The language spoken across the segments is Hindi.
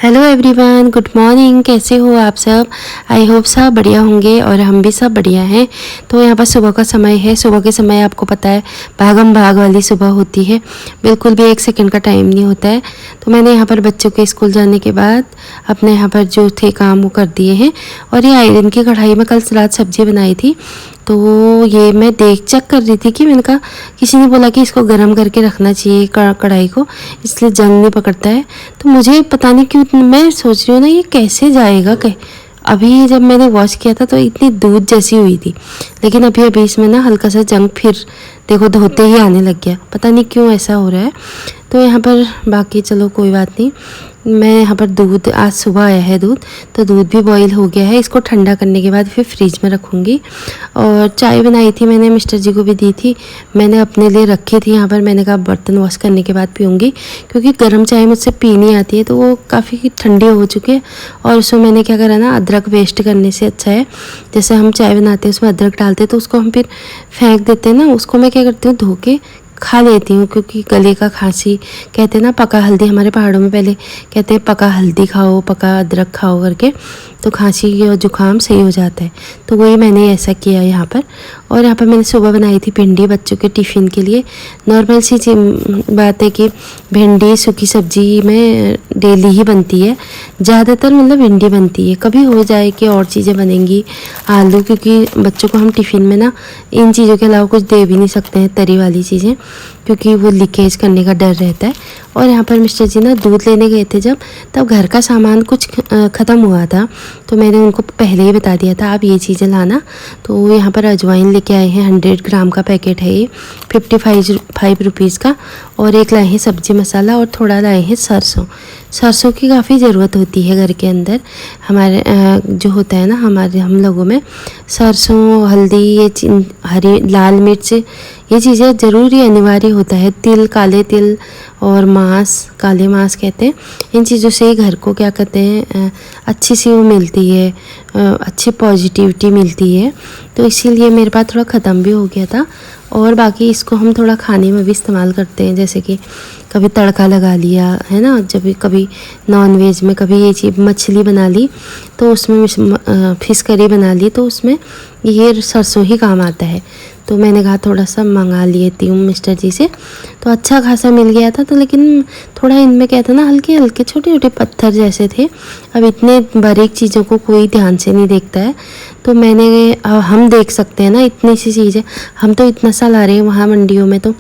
Hello everyone, good morning. कैसे हो आप सब? आई होप सब बढ़िया होंगे और हम भी सब बढ़िया हैं। तो यहाँ पर सुबह का समय है। सुबह के समय आपको पता है भागम भाग वाली सुबह होती है, बिल्कुल भी एक सेकंड का टाइम नहीं होता है। तो मैंने यहाँ पर बच्चों के स्कूल जाने के बाद अपने यहाँ पर जो थे काम वो कर दिए हैं। और ये आयरन की कढ़ाई में कल रात सब्जी बनाई थी, तो ये मैं चेक कर रही थी कि मैंने कहा किसी ने बोला कि इसको गर्म करके रखना चाहिए कढ़ाई को, इसलिए जंग नहीं पकड़ता है। तो मुझे पता नहीं क्यों मैं सोच रही हूँ ना ये कैसे जाएगा। अभी जब मैंने वॉश किया था तो इतनी दूध जैसी हुई थी, लेकिन अभी अभी इसमें ना हल्का सा जंग फिर देखो धोते ही आने लग गया। पता नहीं क्यों ऐसा हो रहा है। तो यहाँ पर बाकी चलो कोई बात नहीं। मैं यहाँ पर दूध आज सुबह आया है दूध, तो दूध भी बॉईल हो गया है। इसको ठंडा करने के बाद फिर फ्रिज में रखूँगी। और चाय बनाई थी मैंने, मिस्टर जी को भी दी थी। मैंने अपने लिए रखी थी यहाँ पर। मैंने कहा बर्तन वॉश करने के बाद पीऊँगी, क्योंकि गर्म चाय मुझसे पीनी आती है, तो वो काफ़ी ठंडी हो चुकी है। और उसमें मैंने क्या करा ना, अदरक वेस्ट करने से अच्छा है, जैसे हम चाय बनाते हैं उसमें अदरक डालते हैं तो उसको हम फिर फेंक देते हैं ना, उसको मैं क्या करती हूँ धो के खा लेती हूँ। क्योंकि गले का खांसी, कहते हैं ना पका हल्दी, हमारे पहाड़ों में पहले कहते हैं पका हल्दी खाओ, पका अदरक खाओ करके, तो खांसी और जुकाम सही हो जाता है। तो वही मैंने ऐसा किया यहाँ पर। और यहाँ पर मैंने सुबह बनाई थी भिंडी बच्चों के टिफ़िन के लिए। नॉर्मल सी बात है कि भिंडी सूखी सब्जी में डेली ही बनती है, ज़्यादातर मतलब भिंडी बनती है। कभी हो जाए कि और चीज़ें बनेंगी, आलू, क्योंकि बच्चों को हम टिफ़िन में ना इन चीज़ों के अलावा कुछ दे भी नहीं सकते हैं, तरी वाली चीज़ें, क्योंकि वो लीकेज करने का डर रहता है। और यहाँ पर मिस्टर जी ना दूध लेने गए थे जब, तब घर का सामान कुछ ख़त्म हुआ था, तो मैंने उनको पहले ही बता दिया था आप ये चीज़ें लाना। तो यहाँ पर अजवाइन लेके आए हैं, 100 ग्राम का पैकेट है ये, 55 रुपीज़ का। और एक लाए हैं सब्ज़ी मसाला, और थोड़ा लाए हैं सरसों की काफ़ी ज़रूरत होती है घर के अंदर। हमारे जो होता है ना हम लोगों में, सरसों, हल्दी, ये हरी लाल मिर्च, ये चीज़ें ज़रूरी अनिवार्य होता है। तिल, काले तिल और मांस, काले मांस कहते हैं, इन चीज़ों से घर को क्या कहते हैं अच्छी सी वो मिलती है, अच्छी पॉजिटिविटी मिलती है। तो इसीलिए मेरे पास थोड़ा ख़त्म भी हो गया था। और बाकी इसको हम थोड़ा खाने में भी इस्तेमाल करते हैं, जैसे कि कभी तड़का लगा लिया है ना, जब कभी नॉन वेज में, कभी ये चीज़ मछली बना ली तो उसमें फिश करी बना ली, तो उसमें ये सरसों ही काम आता है। तो मैंने कहा थोड़ा सा मंगा लेती हूँ मिस्टर जी से, तो अच्छा खासा मिल गया था। तो लेकिन थोड़ा इनमें क्या था ना, हल्के हल्के छोटे छोटे पत्थर जैसे थे। अब इतने बारीक चीज़ों को कोई ध्यान से नहीं देखता है, तो मैंने हम देख सकते हैं ना इतनी सी चीज़ें, हम तो इतना सा ला रहे हैं, वहाँ मंडियों में तो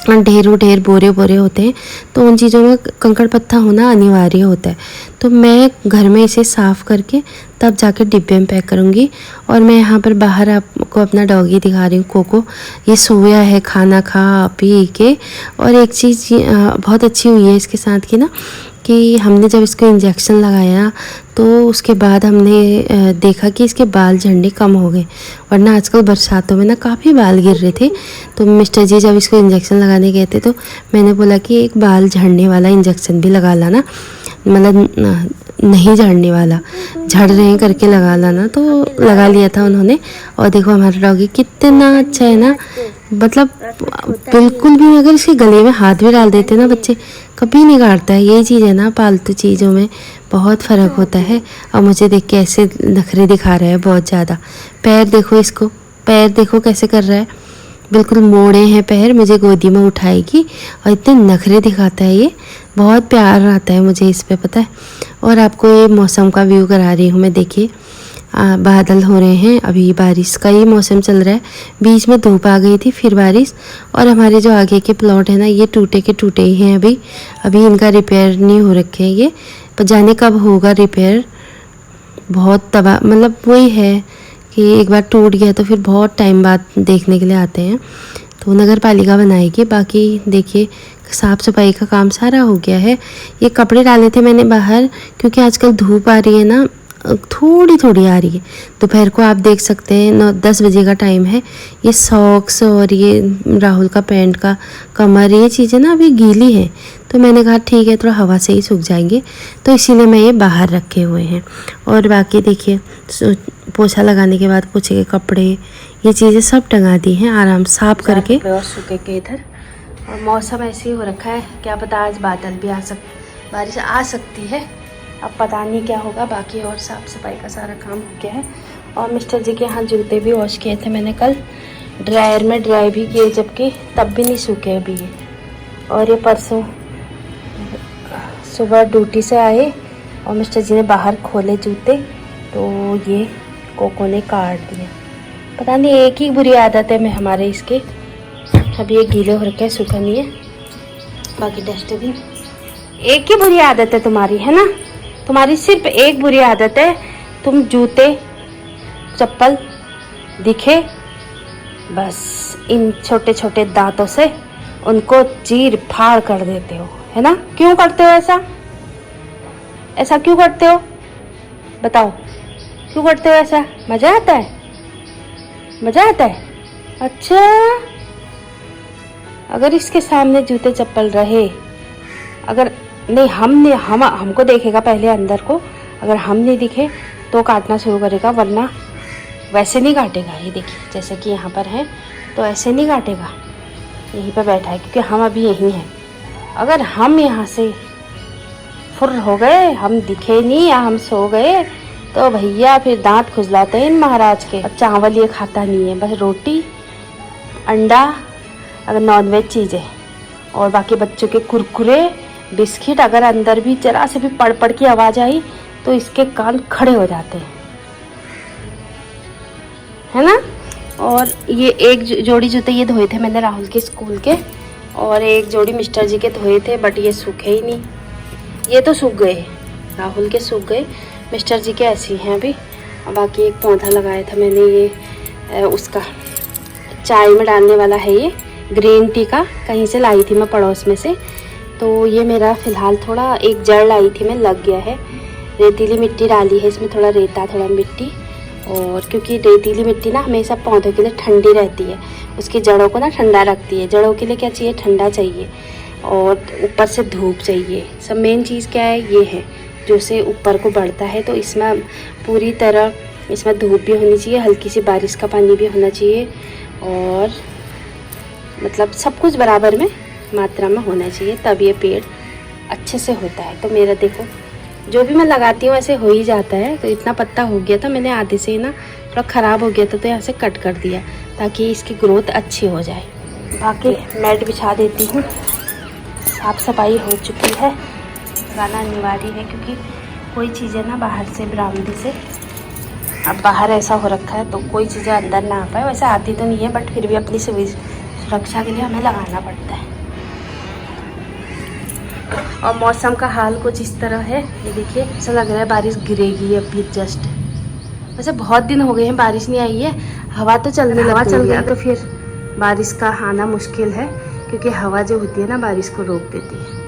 ढेर बोरे होते हैं, तो उन चीज़ों में कंकड़ पत्थर होना अनिवार्य होता है। तो मैं घर में इसे साफ़ करके तब जाकर डिब्बे में पैक करूँगी। और मैं यहाँ पर बाहर आपको अपना डॉगी दिखा रही हूँ, कोको। ये सोया है खाना खा पी के। और एक चीज़ बहुत अच्छी हुई है इसके साथ की ना, कि हमने जब इसको इंजेक्शन लगाया तो उसके बाद हमने देखा कि इसके बाल झड़ने कम हो गए, वरना आजकल बरसातों में ना काफ़ी बाल गिर रहे थे। तो मिस्टर जी जब इसको इंजेक्शन लगाने गए थे तो मैंने बोला कि एक बाल झड़ने वाला इंजेक्शन भी लगा लाना, मतलब नहीं झड़ने वाला, झड़ रहे हैं करके लगा लाना। तो लगा लिया था उन्होंने। और देखो हमारा डॉगी कितना अच्छा है ना, मतलब बिल्कुल भी, अगर इसके गले में हाथ भी डाल देते ना बच्चे, कभी नहीं काटता है। यही चीज़ है ना, पालतू चीज़ों में बहुत फ़र्क होता है। और मुझे देख के ऐसे नखरे दिखा रहा है बहुत ज़्यादा। पैर देखो इसको, पैर देखो कैसे कर रहा है, बिल्कुल मोड़े हैं पैर, मुझे गोदी में उठाएगी और इतने नखरे दिखाता है। ये बहुत प्यार आता है मुझे इस पे, पता है। और आपको ये मौसम का व्यू करा रही हूँ मैं। देखिए बादल हो रहे हैं, अभी बारिश का ही मौसम चल रहा है। बीच में धूप आ गई थी, फिर बारिश। और हमारे जो आगे के प्लॉट है ना, ये टूटे के टूटे ही हैं अभी इनका रिपेयर नहीं हो रखे हैं ये, पर जाने कब होगा रिपेयर। बहुत तबाह, मतलब वही है कि एक बार टूट गया तो फिर बहुत टाइम बाद देखने के लिए आते हैं। तो नगर पालिका बनाएगी। बाकी देखिए साफ़ सफाई का काम सारा हो गया है। ये कपड़े डाले थे मैंने बाहर, क्योंकि आजकल धूप आ रही है ना, थोड़ी थोड़ी आ रही है। दोपहर को आप देख सकते हैं 9-10 बजे का टाइम है। ये सॉक्स और ये राहुल का पैंट का कमर, ये चीज़ें ना अभी गीली हैं, तो मैंने कहा ठीक है थोड़ा हवा से ही सूख जाएंगे, तो इसीलिए मैं ये बाहर रखे हुए हैं। और बाकी देखिए पोछा लगाने के बाद पोछे के कपड़े, ये चीज़ें सब टंगा दी हैं आराम साफ करके। और सूखे के इधर, और मौसम ऐसे ही हो रखा है, क्या पता आज बादल भी बारिश आ सकती है। अब पता नहीं क्या होगा। बाकी और साफ़ सफाई का सारा काम हो गया है। और मिस्टर जी के यहाँ जूते भी वॉश किए थे मैंने कल, ड्रायर में ड्राई भी किए, जबकि तब भी नहीं सूखे अभी ये। और ये परसों सुबह ड्यूटी से आए और मिस्टर जी ने बाहर खोले जूते, तो ये कोको ने काट दिया। पता नहीं, एक ही बुरी आदत है मैं हमारे इसके। अभी ये गीले हो रखे हैं, सूखा नहीं है। बाकी डस्टबिन, एक ही बुरी आदत है तुम्हारी, है ना? तुम्हारी सिर्फ एक बुरी आदत है, तुम जूते चप्पल दिखे बस इन छोटे छोटे दांतों से उनको चीर फाड़ कर देते हो, है ना? क्यों करते हो ऐसा? ऐसा क्यों करते हो? बताओ, क्यों करते हो ऐसा? मजा आता है? मजा आता है? अच्छा, अगर इसके सामने जूते चप्पल रहे, अगर नहीं हमको देखेगा पहले अंदर को, अगर हम नहीं दिखे तो काटना शुरू करेगा, वरना वैसे नहीं काटेगा। ये देखिए, जैसे कि यहाँ पर है तो ऐसे नहीं काटेगा, यहीं पर बैठा है क्योंकि हम अभी यहीं हैं। अगर हम यहाँ से फुर हो गए, हम दिखे नहीं या हम सो गए, तो भैया फिर दांत खुजलाते हैं इन महाराज के। और चावल ये खाता नहीं है, बस रोटी, अंडा, अगर नॉनवेज चीज़ें, और बाकी बच्चों के कुरकुरे, बिस्किट। अगर अंदर भी जरा से भी पड़ की आवाज़ आई तो इसके कान खड़े हो जाते हैं, है ना? और ये एक जोड़ी जूते ये धोए थे मैंने राहुल के स्कूल के, और एक जोड़ी मिस्टर जी के धोए थे, बट ये सूखे ही नहीं। ये तो सूख गए, राहुल के सूख गए, मिस्टर जी के ऐसे हैं अभी। और बाकी एक पौधा लगाया था मैंने, ये उसका चाय में डालने वाला है, ये ग्रीन टी का, कहीं से लाई थी मैं पड़ोस में से। तो ये मेरा फ़िलहाल थोड़ा एक जड़ लाई थी मैं, लग गया है। रेतीली मिट्टी डाली है इसमें, थोड़ा रेता थोड़ा मिट्टी। और क्योंकि रेतीली मिट्टी ना हमेशा पौधों के लिए ठंडी रहती है, उसकी जड़ों को ना ठंडा रखती है। जड़ों के लिए क्या चाहिए? ठंडा चाहिए, और ऊपर से धूप चाहिए। सब मेन चीज़ क्या है? ये है जो से ऊपर को बढ़ता है। तो इसमें पूरी तरह इसमें धूप भी होनी चाहिए, हल्की सी बारिश का पानी भी होना चाहिए, और मतलब सब कुछ बराबर में मात्रा में होना चाहिए, तब ये पेड़ अच्छे से होता है। तो मेरा देखो, जो भी मैं लगाती हूँ ऐसे हो ही जाता है। तो इतना पत्ता हो गया था, मैंने आधे से ना थोड़ा ख़राब हो गया था तो यहाँ से कट कर दिया ताकि इसकी ग्रोथ अच्छी हो जाए। बाकी मैट बिछा देती हूँ। साफ़ सफाई हो चुकी है, लगाना अनिवार्य है क्योंकि कोई चीज़ें ना बाहर से बरामदे से, अब बाहर ऐसा हो रखा है तो कोई चीज़ें अंदर ना आ पाए। वैसे आती तो नहीं है, बट फिर भी अपनी सुरक्षा के लिए हमें लगाना पड़ता है। और मौसम का हाल कुछ इस तरह है, ये देखिए, ऐसा लग रहा है बारिश गिरेगी अभी जस्ट। वैसे बहुत दिन हो गए हैं बारिश नहीं आई है। हवा तो चलने लगा, चल गई तो फिर बारिश का आना मुश्किल है, क्योंकि हवा जो होती है ना बारिश को रोक देती है।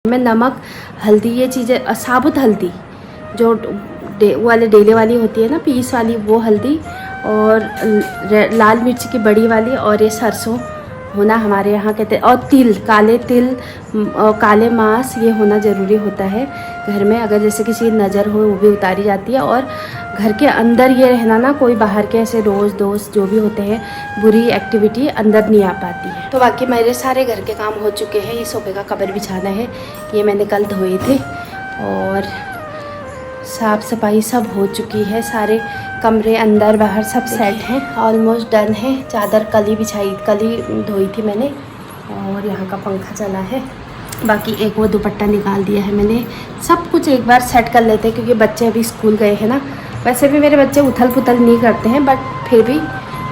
में नमक, हल्दी, ये चीज़ें, साबुत हल्दी जो वाले डेले वाली होती है ना, पीस वाली, वो हल्दी, और लाल मिर्च की बड़ी वाली, और ये सरसों होना हमारे यहाँ कहते हैं, और तिल, काले तिल, काले मांस, ये होना ज़रूरी होता है घर में। अगर जैसे किसी की नज़र हो वो भी उतारी जाती है। और घर के अंदर ये रहना ना, कोई बाहर के ऐसे रोज़ दोस्त जो भी होते हैं, बुरी एक्टिविटी अंदर नहीं आ पाती है। तो बाकी मेरे सारे घर के काम हो चुके हैं। ये सोफे का कवर बिछाना है, ये मैंने कल धोए थे, और साफ़ सफाई सब हो चुकी है। सारे कमरे अंदर बाहर सब सेट हैं, ऑलमोस्ट डन है। चादर कल ही धोई थी मैंने, और यहाँ का पंखा चला है। बाकी एक वो दुपट्टा निकाल दिया है मैंने। सब कुछ एक बार सेट कर लेते हैं क्योंकि बच्चे अभी स्कूल गए हैं ना। वैसे भी मेरे बच्चे उथल पुथल नहीं करते हैं, बट फिर भी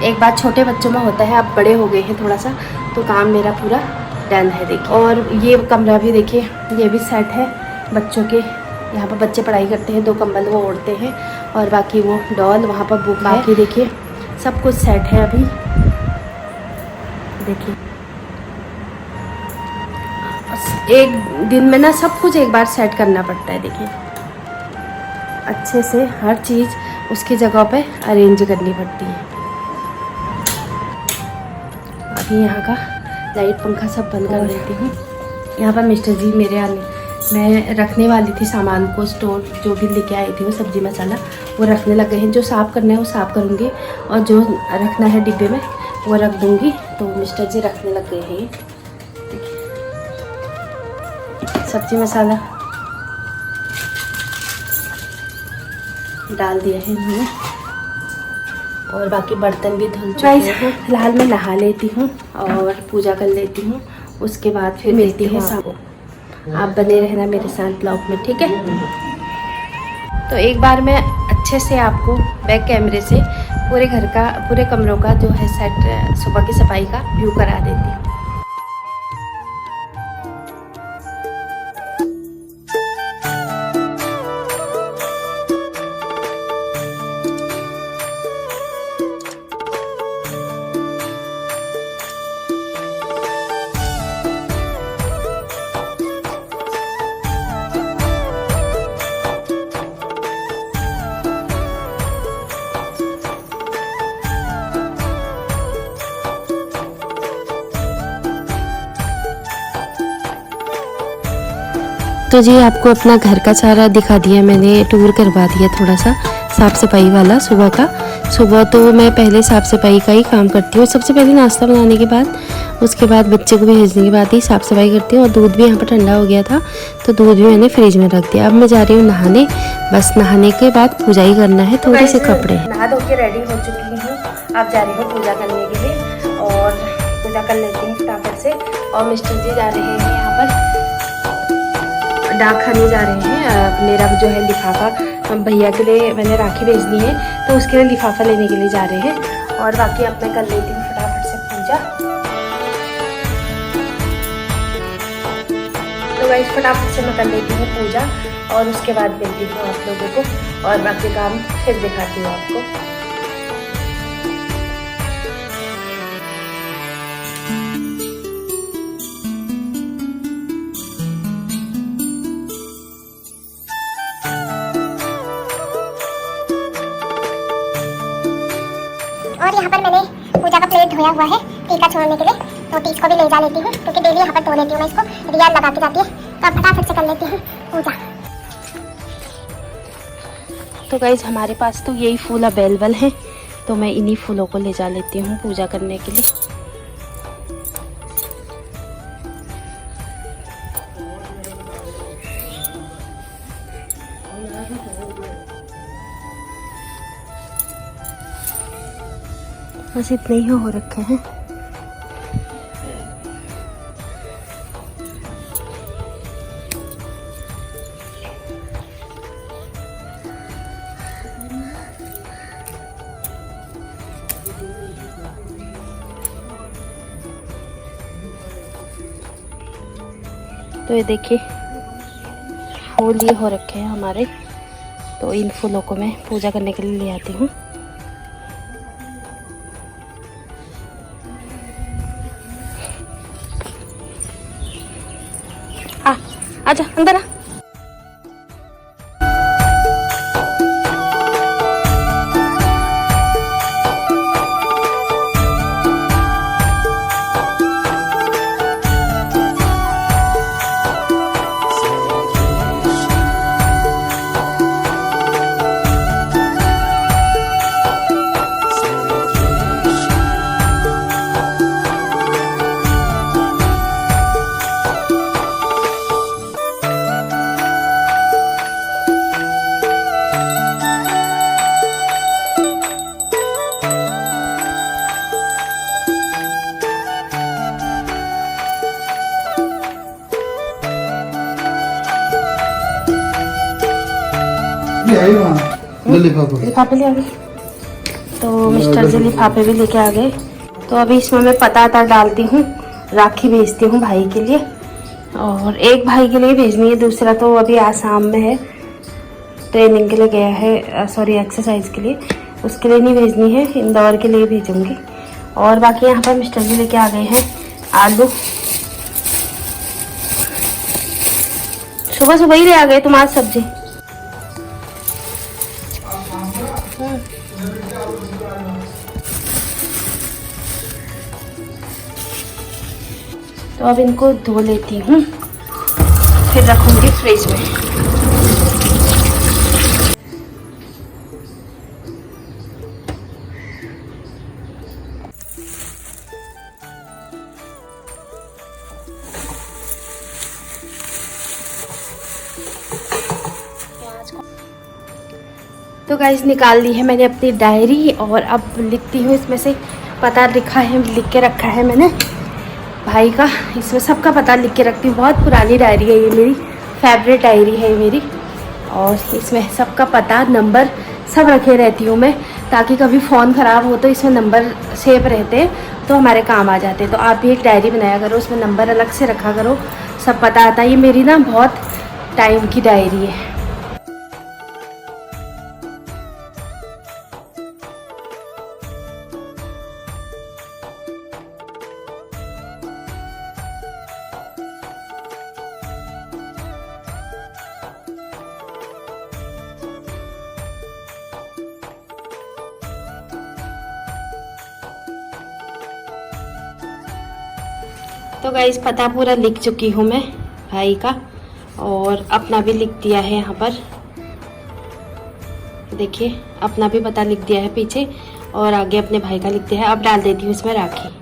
एक बार छोटे बच्चों में होता है। अब बड़े हो गए हैं थोड़ा सा, तो काम मेरा पूरा डन है देखिए। और ये कमरा भी देखिए, ये भी सेट है बच्चों के। यहाँ पर बच्चे पढ़ाई करते हैं, 2 कंबल वो ओढ़ते हैं, और बाकी वो डॉल, वहाँ पर बुक। बाकी देखिए सब कुछ सेट है अभी, देखिए। एक दिन में ना सब कुछ एक बार सेट करना पड़ता है। देखिए अच्छे से हर चीज़ उसकी जगह पे अरेंज करनी पड़ती है। अभी यहाँ का लाइट पंखा सब बंद कर देती हूँ। यहाँ पर मिस्टर जी मेरे आने मैं रखने वाली थी सामान को, स्टोर जो भी लेके आई थी वो सब्ज़ी मसाला वो रखने लग गए हैं। जो साफ़ करना है वो साफ़ करूँगी और जो रखना है डिब्बे में वो रख दूँगी। तो मिस्टर जी रखने लग गए हैं। सब्ज़ी मसाला डाल दिया है इन्होंने और बाकी बर्तन भी धुल चुके हैं। फिलहाल मैं नहा लेती हूँ और पूजा कर लेती हूँ, उसके बाद फिर मिलती है शाम को। आप बने रहना मेरे साथ ब्लॉग में, ठीक है। तो एक बार मैं अच्छे से आपको बैक कैमरे से पूरे घर का, पूरे कमरों का जो है सेट, सुबह की सफाई का व्यू करा देती हूँ। तो जी आपको अपना घर का सारा दिखा दिया मैंने, टूर करवा दिया थोड़ा सा साफ़ सफाई वाला सुबह का। सुबह तो मैं पहले साफ़ सफाई का ही काम करती हूँ, सबसे पहले नाश्ता बनाने के बाद, उसके बाद बच्चे को भेजने के बाद ही साफ़ सफाई करती हूँ। और दूध भी यहाँ पर ठंडा हो गया था तो दूध भी मैंने फ्रिज में रख दिया। अब मैं जा रही हूँ नहाने, बस नहाने के बाद पूजा ही करना है। थोड़े से कपड़े नहा धो के रेडी हो चुकी हूँ, अब जा रही हूँ पूजा करने के लिए और पूजा कर लेती हूँ फटाफट से। और मिस्टर जी जा रहे हैं यहाँ पर डाक खाने जा रहे हैं। मेरा जो है लिफाफा भैया के लिए मैंने राखी भेजनी है तो उसके लिए लिफाफा लेने के लिए जा रहे हैं। और बाकी अब मैं कर लेती हूँ फटाफट से पूजा। तो गाइस फटाफट से मैं कर लेती हूँ पूजा और उसके बाद मिलती हूँ आप लोगों को और बाकी काम फिर दिखाती हूँ आपको। और यहाँ पर मैंने पूजा का प्लेट धोया हुआ है टीका छोड़ने के लिए, तो इसको भी ले जा लेती हूँ क्योंकि डेली यहाँ पर धो लेती हूँ मैं इसको, रिया लगा के जाती है। तो अब फटाफट से कर लेती हूँ पूजा। तो गाइज हमारे पास तो यही फूल अवेलेबल हैं तो मैं इन्हीं फूलों को ले जा लेती हूँ पूजा करने के लिए। बस इतने ही हो रखे हैं। तो ये देखिए फूल ये हो रखे हैं हमारे, तो इन फूलों को मैं पूजा करने के लिए ले आती हूँ। आजा अंदर आ। लिफाफे ले आ गए, तो मिस्टर जी लिफाफे भी लेके आ गए। तो अभी इसमें मैं पता डालती हूँ, राखी भेजती हूँ भाई के लिए, और एक भाई के लिए भेजनी है, दूसरा तो अभी आसाम में है, ट्रेनिंग के लिए गया है, सॉरी एक्सरसाइज के लिए, उसके लिए नहीं भेजनी है, इंदौर के लिए भेजूँगी। और बाकी यहाँ पर मिस्टर जी लेके आ गए हैं आलू, सुबह सुबह ही ले आ गए तुम आज सब्जी। तो अब इनको धो लेती हूँ, फिर रखूँगी फ्रिज में। तो गाइस निकाल ली है मैंने अपनी डायरी और अब लिखती हूँ। इसमें से पता लिखा है, लिख के रखा है मैंने भाई का। इसमें सबका पता लिख के रखती हूँ। बहुत पुरानी डायरी है ये, मेरी फेवरेट डायरी है ये मेरी। और इसमें सबका पता, नंबर सब रखे रहती हूँ मैं, ताकि कभी फ़ोन ख़राब हो तो इसमें नंबर सेव रहते तो हमारे काम आ जाते। तो आप भी एक डायरी बनाया करो, उसमें नंबर अलग से रखा करो, सब पता आता है। ये मेरी ना बहुत टाइम की डायरी है। तो गाइस पता पूरा लिख चुकी हूँ मैं भाई का, और अपना भी लिख दिया है यहाँ पर। देखिए अपना भी पता लिख दिया है पीछे, और आगे अपने भाई का लिख दिया है। अब डाल देती हूँ इसमें राखी।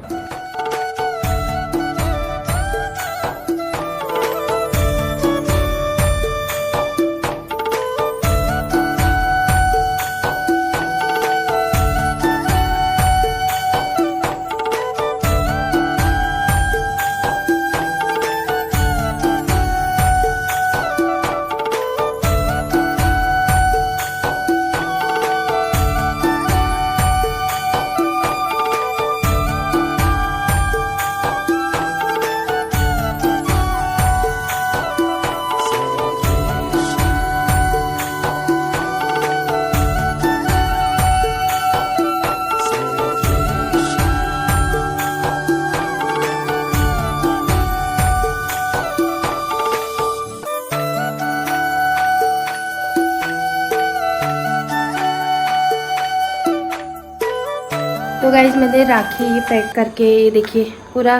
तो गाइज मैंने राखी पैक करके, देखिए पूरा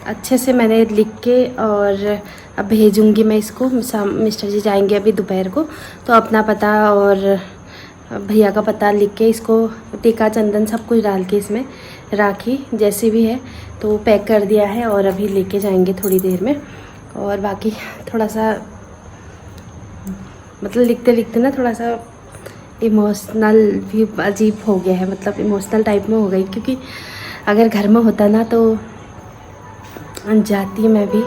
अच्छे से मैंने लिख के, और अब भेजूंगी मैं इसको। मिस्टर जी जाएंगे अभी दोपहर को, तो अपना पता और भैया का पता लिख के, इसको टीका चंदन सब कुछ डाल के इसमें राखी जैसी भी है तो पैक कर दिया है, और अभी लेके जाएंगे थोड़ी देर में। और बाकी थोड़ा सा मतलब लिखते लिखते ना थोड़ा सा इमोशनल भी अजीब हो गया है, मतलब इमोशनल टाइप में हो गई, क्योंकि अगर घर में होता ना तो जाती मैं भी।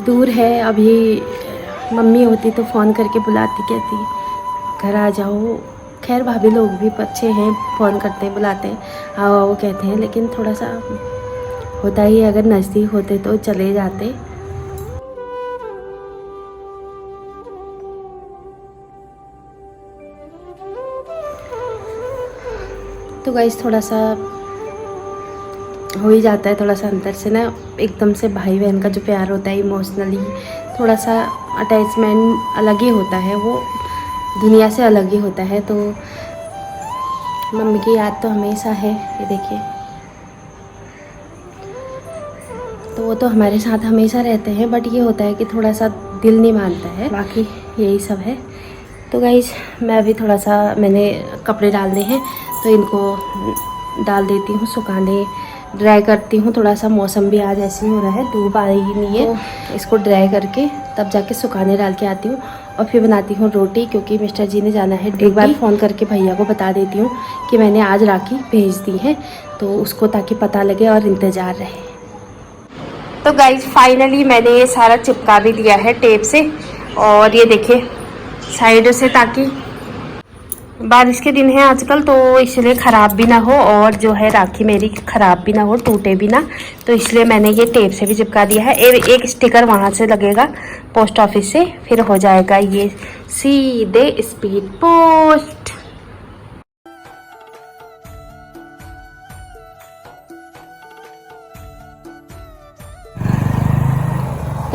दूर है अभी, मम्मी होती तो फ़ोन करके बुलाती, कहती घर आ जाओ। खैर भाभी लोग भी अच्छे हैं, फ़ोन करते हैं, बुलाते हैं, आओ आओ कहते हैं, लेकिन थोड़ा सा होता ही, अगर नज़दीक होते तो चले जाते। तो गाइस थोड़ा सा हो ही जाता है, थोड़ा सा अंदर से ना, एकदम से भाई बहन का जो प्यार होता है इमोशनली, थोड़ा सा अटैचमेंट अलग ही होता है, वो दुनिया से अलग ही होता है। तो मम्मी की याद तो हमेशा है, ये देखिए। तो वो तो हमारे साथ हमेशा रहते हैं, बट ये होता है कि थोड़ा सा दिल नहीं मानता है, बाकी यही सब है। तो गाइस मैं अभी थोड़ा सा, मैंने कपड़े डालने हैं तो इनको डाल देती हूँ सुखाने, ड्राई करती हूँ। थोड़ा सा मौसम भी आज ऐसे ही हो रहा है, धूप आ रही नहीं है, तो इसको ड्राई करके तब जाके सुखाने डाल के आती हूँ, और फिर बनाती हूँ रोटी, क्योंकि मिस्टर जी ने जाना है। एक बार फ़ोन करके भैया को बता देती हूँ कि मैंने आज राखी भेज दी है, तो उसको ताकि पता लगे और इंतज़ार रहे। तो गाइज फाइनली मैंने ये सारा चिपका भी दिया है टेप से, और ये देखिए साइड से, ताकि बारिश के दिन है आजकल तो इसलिए ख़राब भी ना हो, और जो है राखी मेरी ख़राब भी ना हो, टूटे भी ना, तो इसलिए मैंने ये टेप से भी चिपका दिया है। एक स्टिकर वहाँ से लगेगा पोस्ट ऑफिस से, फिर हो जाएगा ये सीधे स्पीड पोस्ट।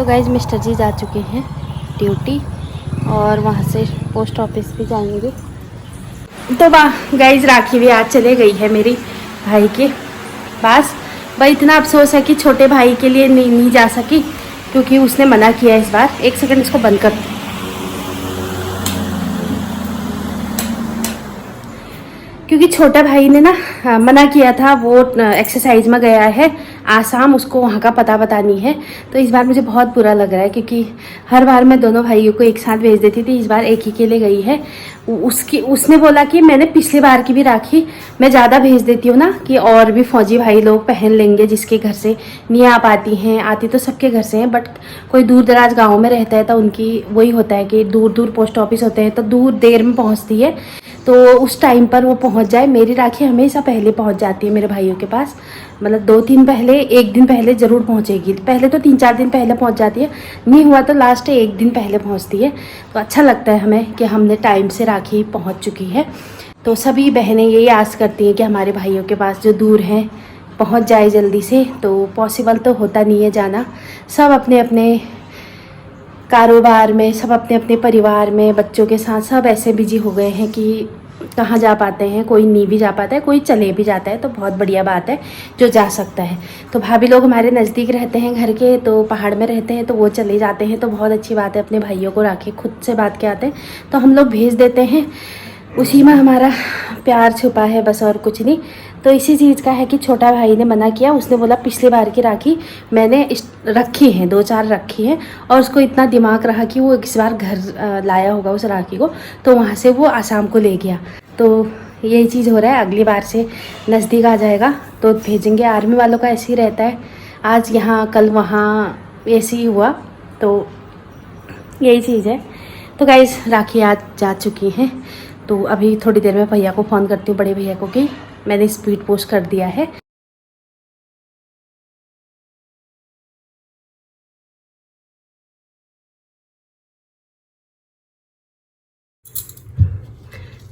तो गाइज मिस्टर जी जा चुके हैं ड्यूटी और वहाँ से पोस्ट ऑफिस भी जाएंगे। तो वाह गाइज राखी भी आज चले गई है मेरी भाई के पास। भाई इतना अफसोस है कि छोटे भाई के लिए नहीं जा सकी क्योंकि उसने मना किया इस बार। एक सेकंड इसको बंद कर। क्योंकि छोटा भाई ने ना मना किया था, वो एक्सरसाइज में गया है आसाम, उसको वहाँ का पता बतानी है। तो इस बार मुझे बहुत बुरा लग रहा है क्योंकि हर बार मैं दोनों भाइयों को एक साथ भेज देती थी, इस बार एक ही के लिए गई है। उसने बोला कि मैंने पिछली बार की भी राखी मैं ज़्यादा भेज देती हूँ ना कि और भी फौजी भाई लोग पहन लेंगे जिसके घर से नहीं आ पाती हैं। आती तो सबके घर से हैं बट कोई दूर दराज गाँव में रहता है तो उनकी वही होता है कि दूर दूर पोस्ट ऑफिस होते हैं तो दूर देर में पहुँचती है, तो उस टाइम पर वो पहुंच जाए। मेरी राखी हमेशा पहले पहुंच जाती है मेरे भाइयों के पास, मतलब 2-3 पहले, एक दिन पहले ज़रूर पहुंचेगी। पहले तो 3-4 दिन पहले पहुंच जाती है, नहीं हुआ तो लास्ट एक दिन पहले पहुंचती है। तो अच्छा लगता है हमें कि हमने टाइम से राखी पहुंच चुकी है। तो सभी बहनें यही आस करती हैं कि हमारे भाइयों के पास जो दूर हैं पहुँच जाए जल्दी से। तो पॉसिबल तो होता नहीं है जाना, सब अपने अपने कारोबार में, सब अपने अपने परिवार में बच्चों के साथ सब ऐसे बिजी हो गए हैं कि कहाँ जा पाते हैं। कोई नहीं भी जा पाता है, कोई चले भी जाता है, तो बहुत बढ़िया बात है जो जा सकता है। तो भाभी लोग हमारे नज़दीक रहते हैं घर के, तो पहाड़ में रहते हैं तो वो चले जाते हैं, तो बहुत अच्छी बात है। अपने भाइयों को राखी खुद से बात के आते हैं तो हम लोग भेज देते हैं, उसी में हमारा प्यार छुपा है बस, और कुछ नहीं। तो इसी चीज़ का है कि छोटा भाई ने मना किया, उसने बोला पिछली बार की राखी मैंने रखी है, 2-4 रखी है, और उसको इतना दिमाग रहा कि वो इस बार घर लाया होगा उस राखी को, तो वहाँ से वो आसाम को ले गया। तो यही चीज़ हो रहा है, अगली बार से नज़दीक आ जाएगा तो भेजेंगे। आर्मी वालों का ऐसे ही रहता है, आज यहाँ कल वहाँ, ऐसे ही हुआ। तो यही चीज़ है। तो गाइस राखी आज जा चुकी हैं, तो अभी थोड़ी देर में भैया को फ़ोन करती हूँ, बड़े भैया को, कि मैंने स्पीड पोस्ट कर दिया है।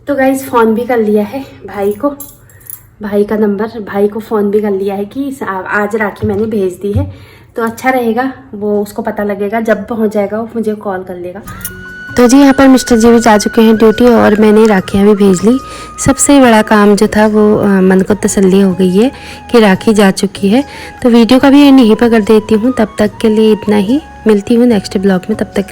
तो गाइस फ़ोन भी कर लिया है भाई को, भाई का नंबर, भाई को फ़ोन भी कर लिया है कि आज राखी मैंने भेज दी है। तो अच्छा रहेगा, वो उसको पता लगेगा, जब पहुंच जाएगा वो मुझे कॉल कर लेगा। तो जी यहाँ पर मिस्टर जी भी जा चुके हैं ड्यूटी और मैंने राखियाँ भी भेज ली। सबसे बड़ा काम जो था वो मन को तसल्ली हो गई है कि राखी जा चुकी है। तो वीडियो का भी यहीं पर कर देती हूँ, तब तक के लिए इतना ही। मिलती हूँ नेक्स्ट ब्लॉग में, तब तक